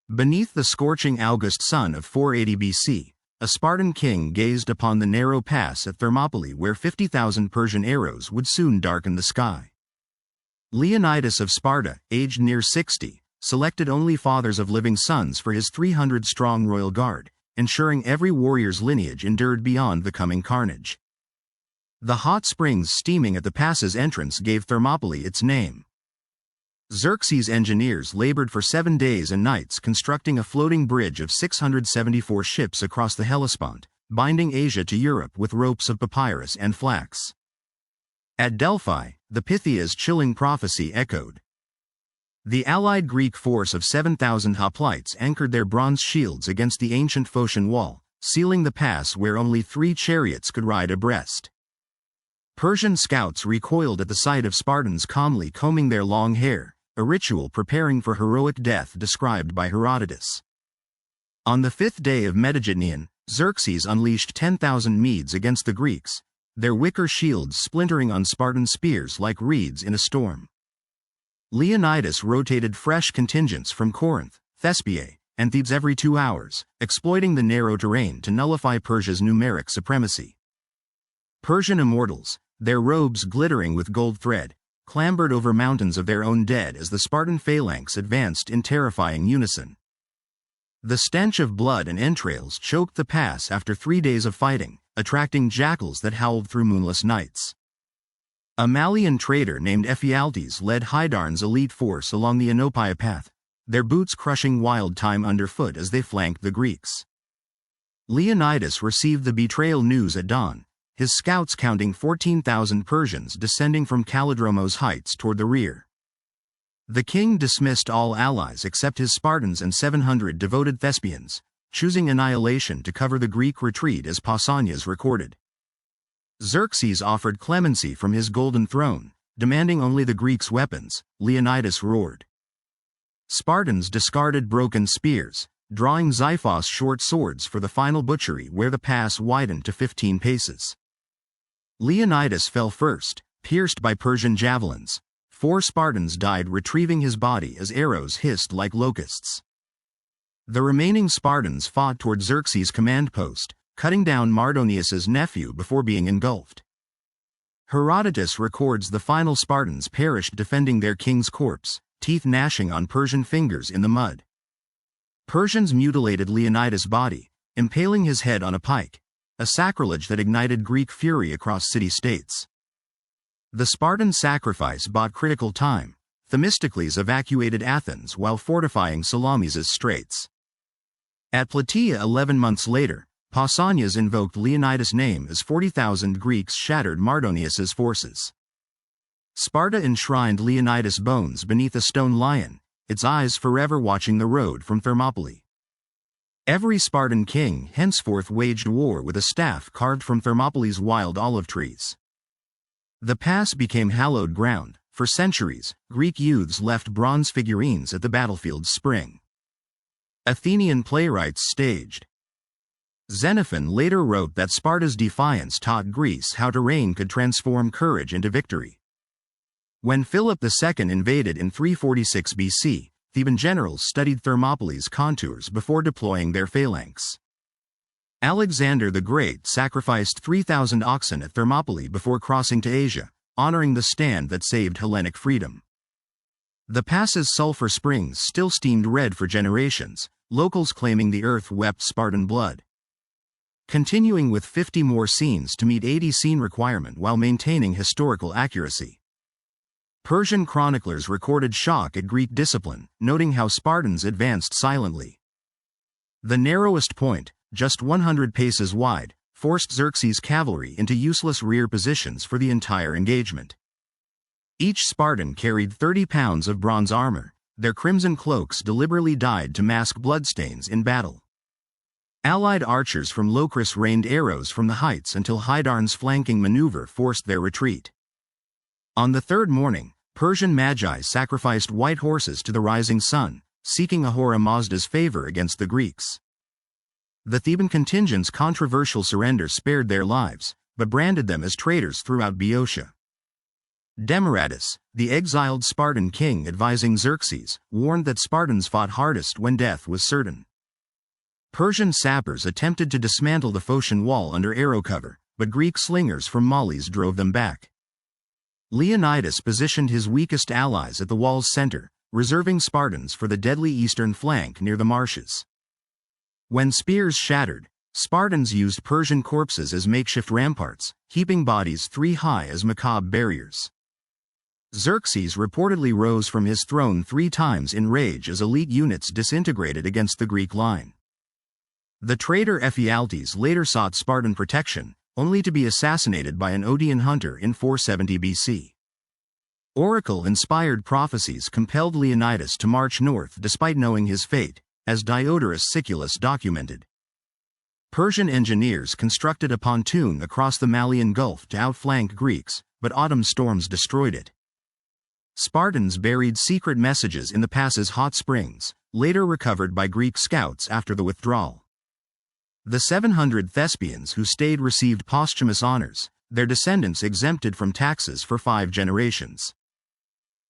Beneath the scorching August sun of 480 BC, a Spartan king gazed upon the narrow pass at Thermopylae where 50,000 Persian arrows would soon darken the sky. Leonidas of Sparta, aged near 60, selected only fathers of living sons for his 300-strong royal guard, ensuring every warrior's lineage endured beyond the coming carnage. The hot springs steaming at the pass's entrance gave Thermopylae its name. Xerxes' engineers labored for 7 days and nights constructing a floating bridge of 674 ships across the Hellespont, binding Asia to Europe with ropes of papyrus and flax. At Delphi, the Pythia's chilling prophecy echoed. The allied Greek force of 7,000 hoplites anchored their bronze shields against the ancient Phocian Wall, sealing the pass where only 3 chariots could ride abreast. Persian scouts recoiled at the sight of Spartans calmly combing their long hair, a ritual preparing for heroic death described by Herodotus. On the 5th day of Metagenean, Xerxes unleashed 10,000 Medes against the Greeks, their wicker shields splintering on Spartan spears like reeds in a storm. Leonidas rotated fresh contingents from Corinth, Thespiae, and Thebes every 2 hours, exploiting the narrow terrain to nullify Persia's numeric supremacy. Persian Immortals, their robes glittering with gold thread, clambered over mountains of their own dead as the Spartan phalanx advanced in terrifying unison. The stench of blood and entrails choked the pass after 3 days of fighting, attracting jackals that howled through moonless nights. A Malian trader named Ephialtes led Hydarnes' elite force along the Anopaia path, their boots crushing wild thyme underfoot as they flanked the Greeks. Leonidas received the betrayal news at dawn, his scouts counting 14,000 Persians descending from Kallidromos heights toward the rear. The king dismissed all allies except his Spartans and 700 devoted Thespians, choosing annihilation to cover the Greek retreat as Pausanias recorded. Xerxes offered clemency from his golden throne, demanding only the Greeks' weapons, Leonidas roared. Spartans discarded broken spears, drawing xiphos short swords for the final butchery where the pass widened to 15 paces. Leonidas fell first, pierced by Persian javelins. 4 Spartans died retrieving his body as arrows hissed like locusts. The remaining Spartans fought toward Xerxes' command post, cutting down Mardonius's nephew before being engulfed. Herodotus records the final Spartans perished defending their king's corpse, teeth gnashing on Persian fingers in the mud. Persians mutilated Leonidas' body, impaling his head on a pike, a sacrilege that ignited Greek fury across city-states. The Spartan sacrifice bought critical time. Themistocles evacuated Athens while fortifying Salamis' straits. At Plataea 11 months later, Pausanias invoked Leonidas' name as 40,000 Greeks shattered Mardonius's forces. Sparta enshrined Leonidas' bones beneath a stone lion, its eyes forever watching the road from Thermopylae. Every Spartan king henceforth waged war with a staff carved from Thermopylae's wild olive trees. The pass became hallowed ground. For centuries, Greek youths left bronze figurines at the battlefield's spring. Athenian playwrights staged. Xenophon later wrote that Sparta's defiance taught Greece how terrain could transform courage into victory. When Philip II invaded in 346 BC, Theban generals studied Thermopylae's contours before deploying their phalanx. Alexander the Great sacrificed 3,000 oxen at Thermopylae before crossing to Asia, honoring the stand that saved Hellenic freedom. The pass's sulfur springs still steamed red for generations, locals claiming the earth wept Spartan blood. Continuing with 50 more scenes to meet 80 scene requirement while maintaining historical accuracy. Persian chroniclers recorded shock at Greek discipline, noting how Spartans advanced silently. The narrowest point, just 100 paces wide, forced Xerxes' cavalry into useless rear positions for the entire engagement. Each Spartan carried 30 pounds of bronze armor, their crimson cloaks deliberately dyed to mask bloodstains in battle. Allied archers from Locris rained arrows from the heights until Hydarnes' flanking maneuver forced their retreat. On the 3rd morning, Persian magi sacrificed white horses to the rising sun, seeking Ahura Mazda's favor against the Greeks. The Theban contingent's controversial surrender spared their lives, but branded them as traitors throughout Boeotia. Demaratus, the exiled Spartan king advising Xerxes, warned that Spartans fought hardest when death was certain. Persian sappers attempted to dismantle the Phocian Wall under arrow cover, but Greek slingers from Maules drove them back. Leonidas positioned his weakest allies at the wall's center, reserving Spartans for the deadly eastern flank near the marshes. When spears shattered, Spartans used Persian corpses as makeshift ramparts, heaping bodies 3 high as macabre barriers. Xerxes reportedly rose from his throne 3 times in rage as elite units disintegrated against the Greek line. The traitor Ephialtes later sought Spartan protection, only to be assassinated by an Odeon hunter in 470 BC. Oracle-inspired prophecies compelled Leonidas to march north despite knowing his fate, as Diodorus Siculus documented. Persian engineers constructed a pontoon across the Malian Gulf to outflank Greeks, but autumn storms destroyed it. Spartans buried secret messages in the pass's hot springs, later recovered by Greek scouts after the withdrawal. The 700 Thespians who stayed received posthumous honors, their descendants exempted from taxes for 5 generations.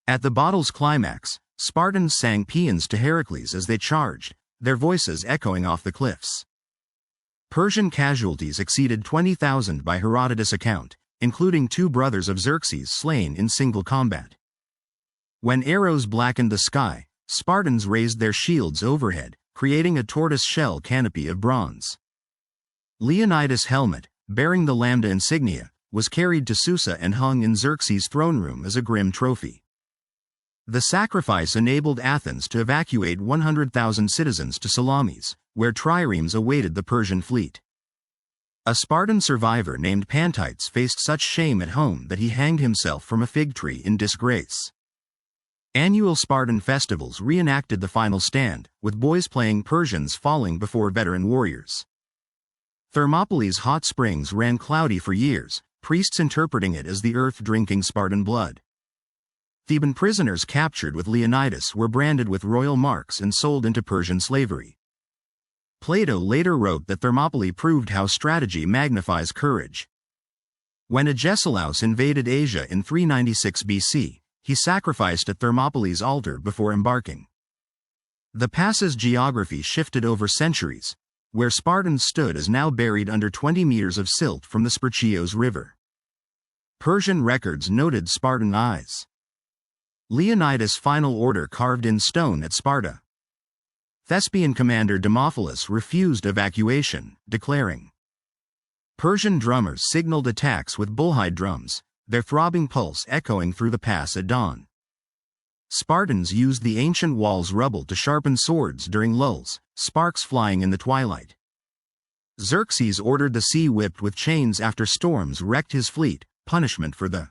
At the battle's climax, Spartans sang paeans to Heracles as they charged, their voices echoing off the cliffs. Persian casualties exceeded 20,000 by Herodotus' account, including 2 brothers of Xerxes slain in single combat. When arrows blackened the sky, Spartans raised their shields overhead, creating a tortoise-shell canopy of bronze. Leonidas' helmet, bearing the lambda insignia, was carried to Susa and hung in Xerxes' throne room as a grim trophy. The sacrifice enabled Athens to evacuate 100,000 citizens to Salamis, where triremes awaited the Persian fleet. A Spartan survivor named Pantites faced such shame at home that he hanged himself from a fig tree in disgrace. Annual Spartan festivals reenacted the final stand, with boys playing Persians falling before veteran warriors. Thermopylae's hot springs ran cloudy for years, priests interpreting it as the earth drinking Spartan blood. Theban prisoners captured with Leonidas were branded with royal marks and sold into Persian slavery. Plato later wrote that Thermopylae proved how strategy magnifies courage. When Agesilaus invaded Asia in 396 BC, he sacrificed at Thermopylae's altar before embarking. The pass's geography shifted over centuries. Where Spartans stood is now buried under 20 meters of silt from the Spercheios River. Persian records noted Spartan eyes. Leonidas' final order carved in stone at Sparta. Thespian commander Demophilus refused evacuation, declaring. Persian drummers signaled attacks with bullhide drums, their throbbing pulse echoing through the pass at dawn. Spartans used the ancient wall's rubble to sharpen swords during lulls, sparks flying in the twilight. Xerxes ordered the sea whipped with chains after storms wrecked his fleet, punishment for the.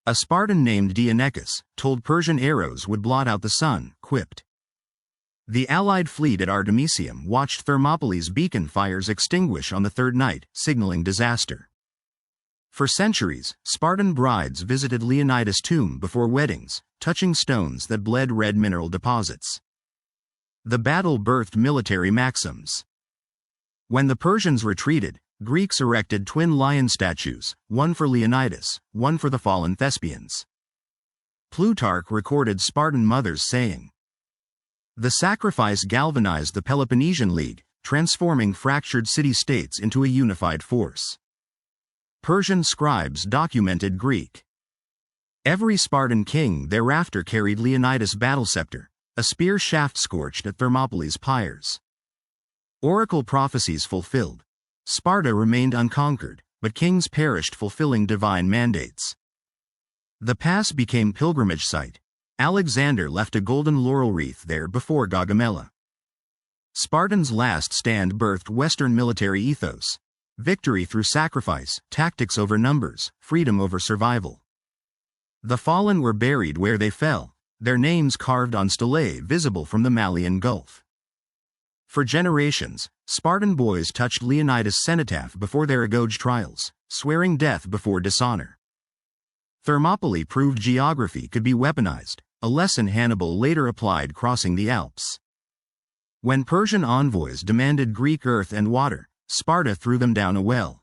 A Spartan named Dienekes told Persian arrows would blot out the sun, quipped. The allied fleet at Artemisium watched Thermopylae's beacon fires extinguish on the 3rd night, signaling disaster. For centuries, Spartan brides visited Leonidas' tomb before weddings, touching stones that bled red mineral deposits. The battle birthed military maxims. When the Persians retreated, Greeks erected twin lion statues, one for Leonidas, one for the fallen Thespians. Plutarch recorded Spartan mothers saying, "The sacrifice galvanized the Peloponnesian League, transforming fractured city-states into a unified force." Persian scribes documented Greek. Every Spartan king thereafter carried Leonidas' battle scepter, a spear shaft scorched at Thermopylae's pyres. Oracle prophecies fulfilled. Sparta remained unconquered, but kings perished fulfilling divine mandates. The pass became pilgrimage site. Alexander left a golden laurel wreath there before Gaugamela. Spartans' last stand birthed Western military ethos. Victory through sacrifice, tactics over numbers, freedom over survival. The fallen were buried where they fell, their names carved on stelae visible from the Malian Gulf. For generations, Spartan boys touched Leonidas' cenotaph before their Agoge trials, swearing death before dishonor. Thermopylae proved geography could be weaponized, a lesson Hannibal later applied crossing the Alps. When Persian envoys demanded Greek earth and water, Sparta threw them down a well.